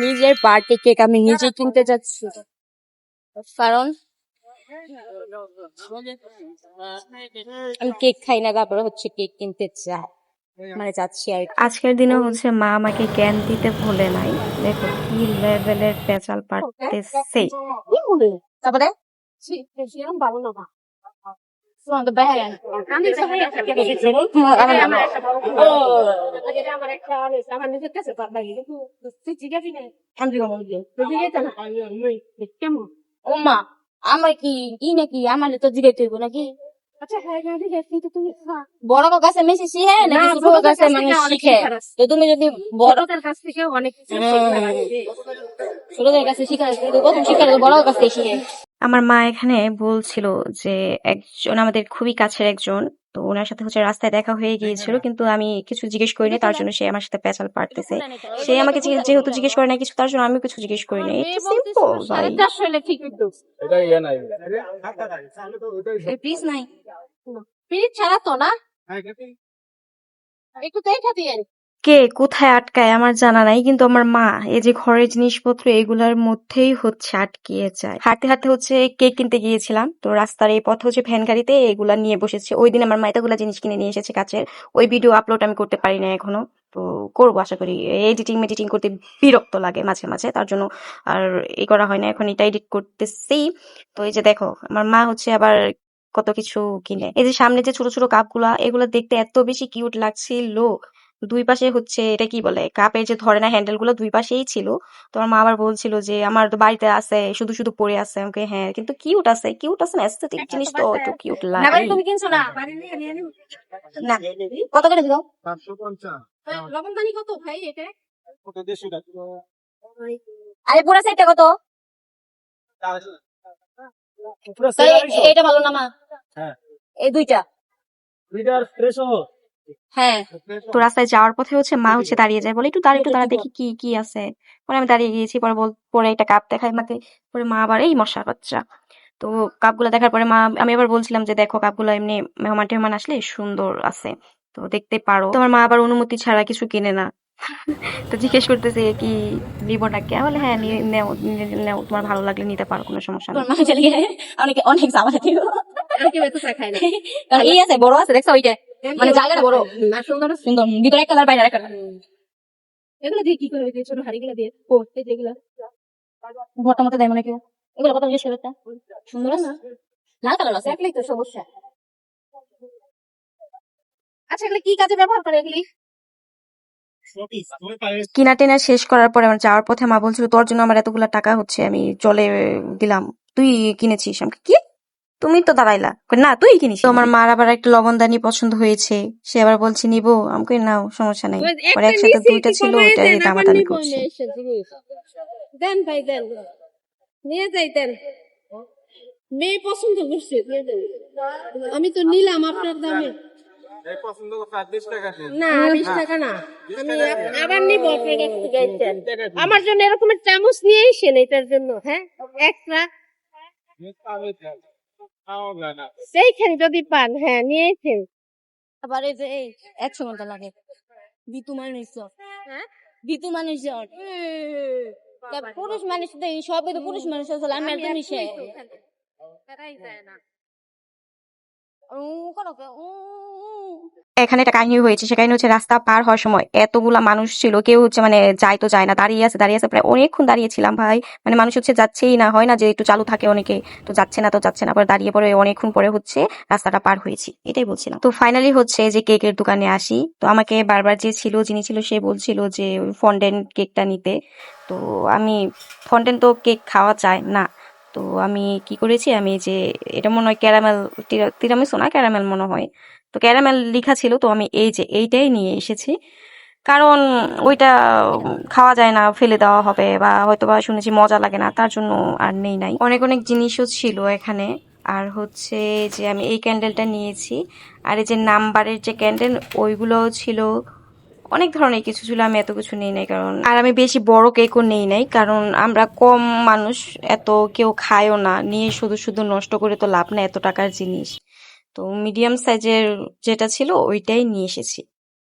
নিজের birthday cake আমি নিজে কিনতে যাচ্ছি, কারণ আমি কেক খাই না, তারপরে হচ্ছে কেক কিনতে চাই, মানে যাচ্ছি আর কি। আজকের দিনে হচ্ছে মা আমাকে জ্ঞান দিতে ভুলে নাই। দেখো কি লেভেলের পেঁচাল পারতেছে। তারপরে ওমা আমার কি নাকি আমার তো জিগাইতে হইব নাকি? বড় কাছে মেশি শিখে নাকি ছোট কাছে মানুষ শিখে? তো তুমি যদি বড়দের কাছ থেকে অনেক কিছু ছোটদের কাছে শিখা, প্রথম শিক্ষা বড় কাছ থেকে শিখে। আমার মা এখানে বলছিল যে একজন আমাদের খুবই কাছের একজন, তো ওনার সাথে হচ্ছে রাস্তায় দেখা হয়ে গিয়েছিল, কিন্তু আমি কিছু জিজ্ঞেস করিনি, তার জন্য সে আমার সাথে পেঁচাল পারতেছে। সে আমাকে যেহেতু জিজ্ঞেস করে না কিছু, তার জন্য আমি কিছু জিজ্ঞেস করিনি। এটা সিম্পল ভাই। প্লিজ নাই পিরিত ছাড়া তো না, একটু দেখা দিয়েন। কে কোথায় আটকায় আমার জানা নাই, কিন্তু আমার মা এই যে ঘরের জিনিসপত্র এগুলার মধ্যেই হচ্ছে আটকিয়ে যায়। হাঁটতে হাঁটতে হচ্ছে কেক কিনতে গিয়েছিলাম, তো রাস্তার এই পথে হচ্ছে ভ্যান গাড়িতে এগুলা নিয়ে বসেছে। ওই দিন আমার মা এতগুলা জিনিস কিনে নিয়ে এসেছে কাচের, ওই ভিডিও আপলোড আমি করতে পারি না এখনো, তো করবো আশা করি। এডিটিং করতে বিরক্ত লাগে মাঝে মাঝে, তার জন্য আর এই করা হয় না। এখন এটা এডিট করতেছি। তো এই যে দেখো আমার মা হচ্ছে আবার কত কিছু কিনে। এই যে সামনে যে ছোট ছোট কাপগুলা, এগুলা দেখতে এত বেশি কিউট লাগছিল। দুই পাশে হচ্ছে এটা কি বলে, কাপের যে ধরে না হ্যান্ডেল গুলো দুই পাশেই ছিল। তো আমার মা আবার বলছিল যে আমার তো বাড়িতে আছে, শুধু শুধু পড়ে আছে। আমাকে হ্যাঁ, কিন্তু কিউট আছে না, অ্যাস্থেটিক জিনিস তো একটু কিউট লাগে। তুমি কিনছো না? না কত করে দিল? লবণ পানি কত ভাই এটা? আরে পুরা সেটটা কত? এটা ভালো না মা? এই দুইটা হ্যাঁ। তো রাস্তায় যাওয়ার পথে হচ্ছে মা হচ্ছে দাঁড়িয়ে যায়, বলে একটু দাঁড়া দেখি কি কি আছে। পরে আমি দাঁড়িয়ে গিয়েছি, পরে একটা কাপ দেখায় মাকে। পরে মা আবার এই মশার বাচ্চা। তো কাপগুলো দেখার পরে মা, আমি আবার বলছিলাম যে দেখো কাপগুলো এমনি মেহমান টেহমান আসলে সুন্দর আছে, তো দেখতে পারো। তো আমার মা আবার অনুমতি ছাড়া কিছু কিনে না। তো জিজ্ঞেস করতেছে কি নিবো নাকি, আমি বলে হ্যাঁ নেও, তোমার ভালো লাগলে নিতে পারো, কোনো সমস্যা নেই। অনেকে অনেক ঝামেলা দিল, কারণ এই আছে বড় আছে, দেখছো ওইটা মানে জায়গাটা বড় না, সুন্দর সুন্দর, ভিতরে এক কালার বাইরে এক কালার। এগুলো দিয়ে কি করবে? ছোট হাড়িগুলো দিয়ে করতে, যেগুলো ভর্তা মতো দেয় মনে কেউ, এগুলো কত জিজ্ঞেস করতে সুন্দর আছে, লাল কালার আছে, একলাই তো সমস্যা। আচ্ছা এগুলো কি কাজে ব্যবহার করে এগুলি? কিনা টেনা শেষ করার পরে আমার যাওয়ার পথে মা বলছিল তোর জন্য আমার এতগুলা টাকা হচ্ছে আমি চলে দিলাম, তুই কিনেছিস। আমাকে কি, তুমি তো দাঁড়াইলা, না তুই কিনিস। তো আমার মার আবার একটা লবণদানি পছন্দ হয়েছে, সে আবার বলছে নিবো। আমাকে নাও, সমস্যা নাই। পরে একসাথে দুইটা ছিল, ওইটা দামাদামি করছি। দেন ভাই দেন, নিয়ে যাই দেন, মেয়ে পছন্দ করছে, আমি তো নিলাম আপনার দামে। না 20 টাকা না, আমি আবার নিব আপনার কাছ থেকে। আমার জন্য এরকমের চামচ নিয়ে এসেন এটার জন্য, হ্যাঁ এক্সট্রা সেইখানে যদি পান, হ্যাঁ নিয়ে এসেন। আবার এই যে 100 ঘন্টা লাগে বিতু মানুষজন, হ্যাঁ বিতু মানুষজন, পুরুষ মানুষ তো সবই তো পুরুষ মানুষ আসলে, আমি একদম মিশে এখানে একটা কাহিনী হয়েছে, সে কাহিনী হচ্ছে রাস্তা পার হওয়ার সময় এতগুলা মানুষ ছিল, কেউ হচ্ছে মানে যায় তো যায় না, দাঁড়িয়ে আছে প্রায় অনেকক্ষণ দাঁড়িয়েছিলাম ভাই। মানে মানুষ হচ্ছে যাচ্ছেই না, হয় না যে একটু চালু থাকে অনেকে, তো যাচ্ছে না পরে দাঁড়িয়ে পরে অনেকক্ষণ পরে হচ্ছে রাস্তাটা পার হয়েছি, এটাই বলছিলাম। তো ফাইনালি হচ্ছে যে কেকের দোকানে আসি, তো আমাকে বারবার যিনি ছিল সে বলছিল যে ফন্ডেন্ট কেকটা নিতে। তো আমি ফন্ডেন্ট তো কেক খাওয়া যায় না, তো আমি কি করেছি, আমি যে এটা মনে হয় ক্যারামেল, তিরামিসু না ক্যারামেল মনে হয়, তো ক্যারামেল লেখা ছিল, তো আমি এই যে এইটাই নিয়ে এসেছি। কারণ ওইটা খাওয়া যায় না, ফেলে দেওয়া হবে, বা হয়তো বা শুনেছি মজা লাগে না, তার জন্য আর নেই নাই। অনেক জিনিসও ছিল এখানে। আর হচ্ছে যে আমি এই ক্যান্ডেলটা নিয়েছি, আর এই যে নাম্বারের যে ক্যান্ডেল ওইগুলোও ছিল, অনেক ধরনের কিছু ছিল। আমি এত কিছু নেই নাই কারণ, আর আমি বেশি বড় কেকও নেই নাই, কারণ আমরা কম মানুষ, এত কেউ খায়ও না, নিয়ে শুধু শুধু নষ্ট করে তো লাভ না এত টাকার জিনিস। তো মিডিয়াম সাইজের যেটা ছিল ওইটাই নিয়ে এসেছি।